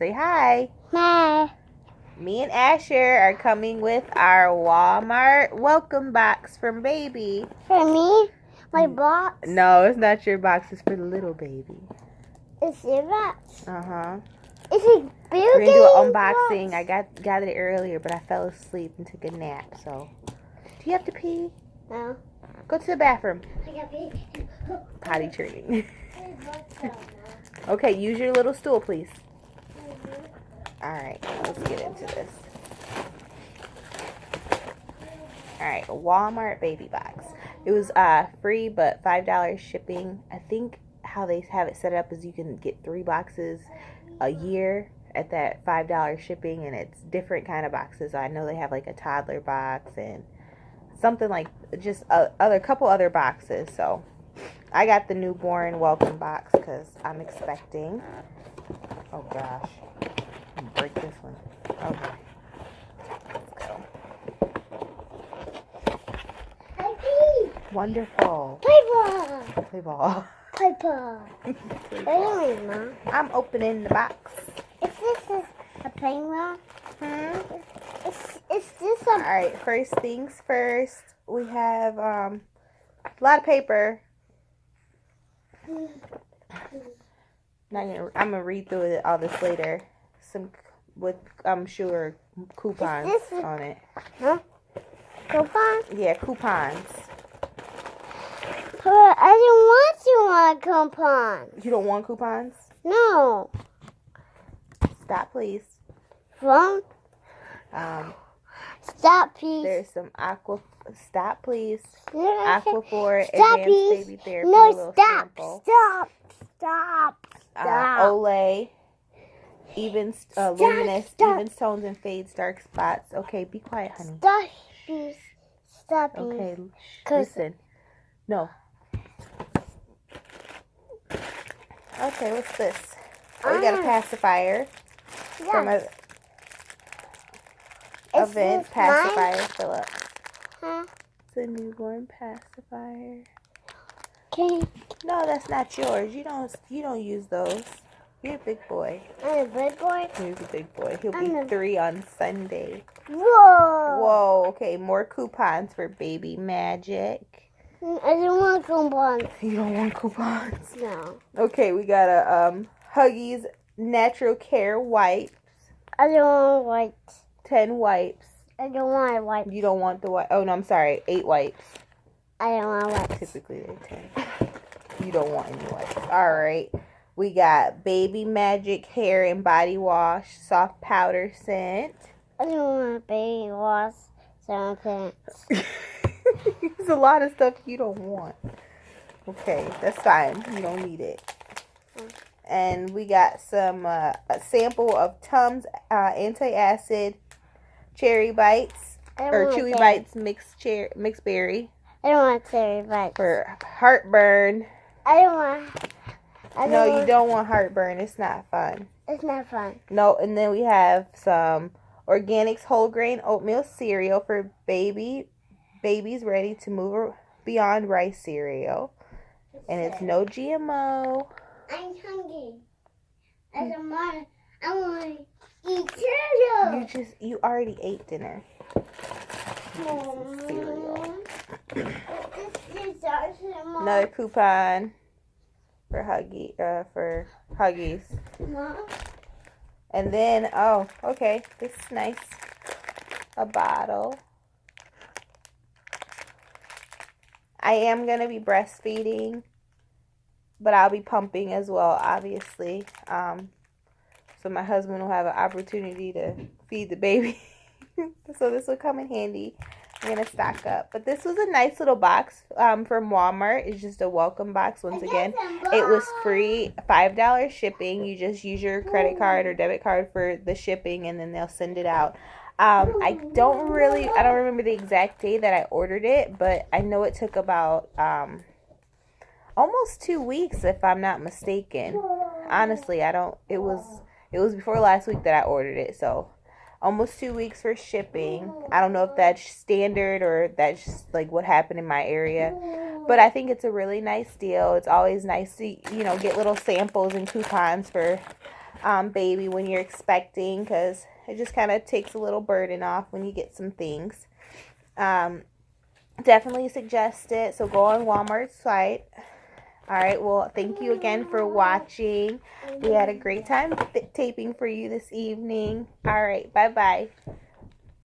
Say hi. Hi. Me and Asher are coming with our Walmart welcome box from baby. For me? My box? No, it's not your box. It's for the little baby. It's your box? Uh-huh. Is it big? We're going to do an unboxing. Box? I got it earlier, but I fell asleep and took a nap, so. Do you have to pee? No. Go to the bathroom. I got pee. Potty training. Okay, use your little stool, please. Alright, let's get into this. Alright, Walmart baby box. It was free, but $5 shipping. I think how they have it set up is you can get 3 boxes a year at that $5 shipping, and it's different kind of boxes. I know they have like a toddler box and something like just a couple other boxes. So I got the newborn welcome box because I'm expecting. Oh gosh. Break this one. Okay. Let's go. Wonderful. Play ball. Play ball. Play ball. Play ball. Anyway, Mom. I'm opening the box. Is this a playing ball? Is this a... Alright, first things first. We have a lot of paper. I'm gonna read through all this later. Some with I'm sure coupons on it. Huh? Coupons? Yeah, coupons. But I don't want you on coupons. You don't want coupons? No. Stop, please. Phone? Stop, please. There's some Stop, please. Aquaphor Aquaphor Advanced Baby Therapy. No, stop. Sample. Stop. Olay. Luminous, even tones and fades, dark spots. Okay, be quiet, honey. Stop, please. Stop, please. Okay, listen. No. Okay, what's this? Oh, we got a pacifier from a Event pacifier, Philip. Huh? It's a newborn pacifier. Okay. No, that's not yours. You don't use those. You're a big boy. I'm a big boy? He's a big boy. He'll be 3 on Sunday. Whoa! Whoa, okay, more coupons for Baby Magic. I don't want coupons. You don't want coupons? No. Okay, we got a Huggies Natural Care wipes. I don't want wipes. 10 wipes. I don't want wipes. You don't want the wipe. Oh, no, I'm sorry. 8 wipes. I don't want wipes. Typically, they're 10. You don't want any wipes. All right. We got Baby Magic Hair and Body Wash, Soft Powder Scent. I don't want baby wash, pants. There's a lot of stuff you don't want. Okay, that's fine. You don't need it. And we got some a sample of Tums Anti-Acid Cherry Bites or Chewy Bites mixed berry. I don't want cherry bites. For heartburn. I don't want. You don't want heartburn. It's not fun. It's not fun. No, and then we have some Organics whole grain oatmeal cereal for babies ready to move beyond rice cereal. And it's no GMO. I'm hungry. I want to eat cereal. You already ate dinner. Cereal. Another coupon for Huggies. Mom? And then, oh, okay, this is nice. A bottle. I am going to be breastfeeding, but I'll be pumping as well, obviously. So my husband will have an opportunity to feed the baby. So this will come in handy. I'm going to stock up. But this was a nice little box from Walmart. It's just a welcome box. Once again, it was free, $5 shipping. You just use your credit card or debit card for the shipping, and then they'll send it out. I don't remember the exact day that I ordered it, but I know it took about almost 2 weeks, if I'm not mistaken. Honestly, it was before last week that I ordered it, so almost 2 weeks for shipping. I don't know if that's standard or that's just like what happened in my area, but I think it's a really nice deal. It's always nice to, get little samples and coupons for baby when you're expecting, because it just kind of takes a little burden off when you get some things. Definitely suggest it. So go on Walmart's site. All right, well, thank you again for watching. We had a great time taping for you this evening. All right, bye-bye.